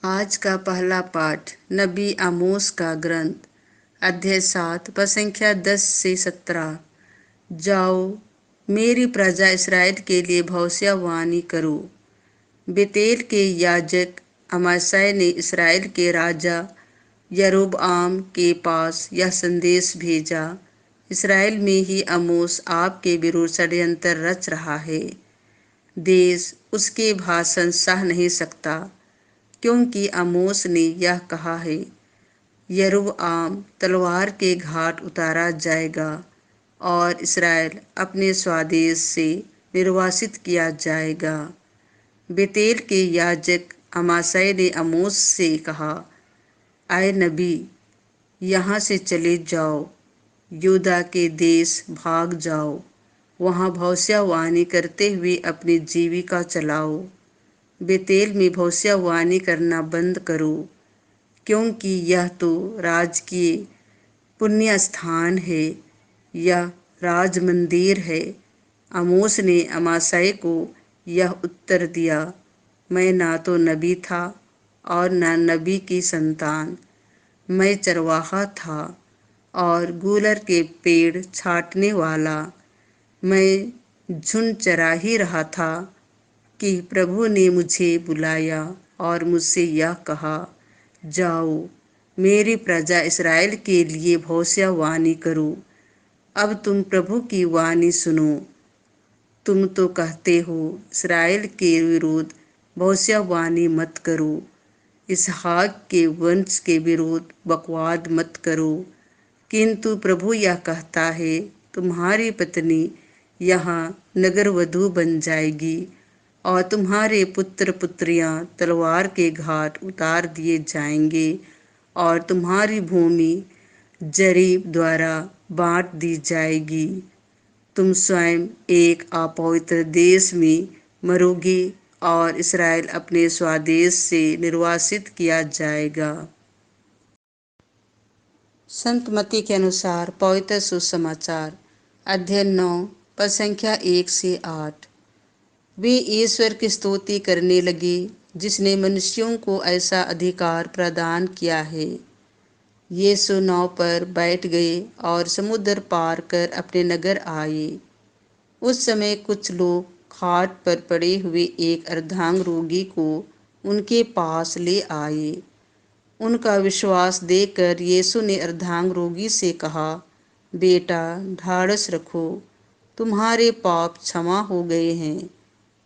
आज का पहला पाठ नबी आमोस का ग्रंथ अध्याय 7 पद संख्या 10 से 17। जाओ, मेरी प्रजा इस्राएल के लिए भविष्यवाणी करो। बेतेल के याजक अमासै ने इस्राएल के राजा यरोबआम के पास यह संदेश भेजा, इस्राएल में ही आमोस आपके विरुद्ध षड्यंत्र रच रहा है। देश उसके भाषण सह नहीं सकता, क्योंकि आमोस ने यह कहा है, यरोबआम तलवार के घाट उतारा जाएगा और इस्राएल अपने स्वदेश से निर्वासित किया जाएगा। बेतेल के याजक अमासै ने आमोस से कहा, आए नबी, यहाँ से चले जाओ, यूदा के देश भाग जाओ, वहाँ भविष्यवाणी करते हुए अपनी जीविका चलाओ। बेतेल में भविष्यवाणी करना बंद करो, क्योंकि यह तो राजकीय पुण्य स्थान है, यह राज मंदिर है। आमोस ने अमासै को यह उत्तर दिया, मैं ना तो नबी था और न नबी की संतान। मैं चरवाहा था और गूलर के पेड़ छाटने वाला। मैं झुंड चरा ही रहा था कि प्रभु ने मुझे बुलाया और मुझसे यह कहा, जाओ, मेरी प्रजा इस्राएल के लिए भविष्यवाणी करो। अब तुम प्रभु की वाणी सुनो। तुम तो कहते हो, इस्राएल के विरुद्ध भविष्यवाणी मत करो, इसहाक के वंश के विरुद्ध बकवाद मत करो। किंतु प्रभु यह कहता है, तुम्हारी पत्नी यहाँ नगरवधु बन जाएगी और तुम्हारे पुत्र पुत्रियां तलवार के घाट उतार दिए जाएंगे और तुम्हारी भूमि जरीब द्वारा बांट दी जाएगी। तुम स्वयं एक अपवित्र देश में मरोगे और इस्राएल अपने स्वदेश से निर्वासित किया जाएगा। संत मत्ती के अनुसार पवित्र सुसमाचार अध्याय 9 पद संख्या 1 से 8। वे ईश्वर की स्तुति करने लगे, जिसने मनुष्यों को ऐसा अधिकार प्रदान किया है। यीशु नाव पर बैठ गए और समुद्र पार कर अपने नगर आए। उस समय कुछ लोग खाट पर पड़े हुए एक अर्धांग रोगी को उनके पास ले आए। उनका विश्वास देखकर यीशु ने अर्धांग रोगी से कहा, बेटा, ढाढ़स रखो, तुम्हारे पाप क्षमा हो गए हैं।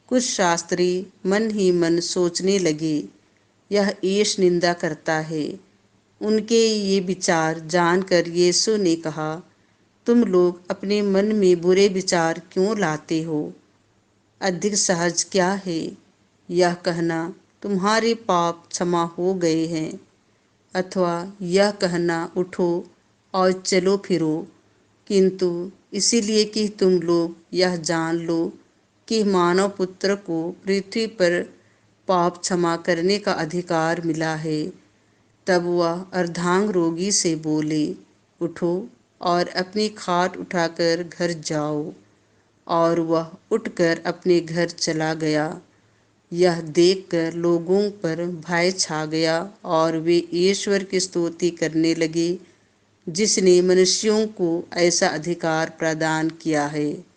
कुछ शास्त्री मन ही मन सोचने लगे, यह ईश निंदा करता है। उनके ये विचार जानकर यीशु ने कहा, तुम लोग अपने मन में बुरे विचार क्यों लाते हो? अधिक सहज क्या है, यह कहना, तुम्हारे पाप क्षमा हो गए हैं, अथवा यह कहना, उठो और चलो फिरो? किंतु इसीलिए कि तुम लोग यह जान लो कि मानव पुत्र को पृथ्वी पर पाप क्षमा करने का अधिकार मिला है। तब वह अर्धांग रोगी से बोले, उठो और अपनी खाट उठाकर घर जाओ। और वह उठकर अपने घर चला गया। यह देखकर लोगों पर भय छा गया और वे ईश्वर की स्तुति करने लगे, जिसने मनुष्यों को ऐसा अधिकार प्रदान किया है।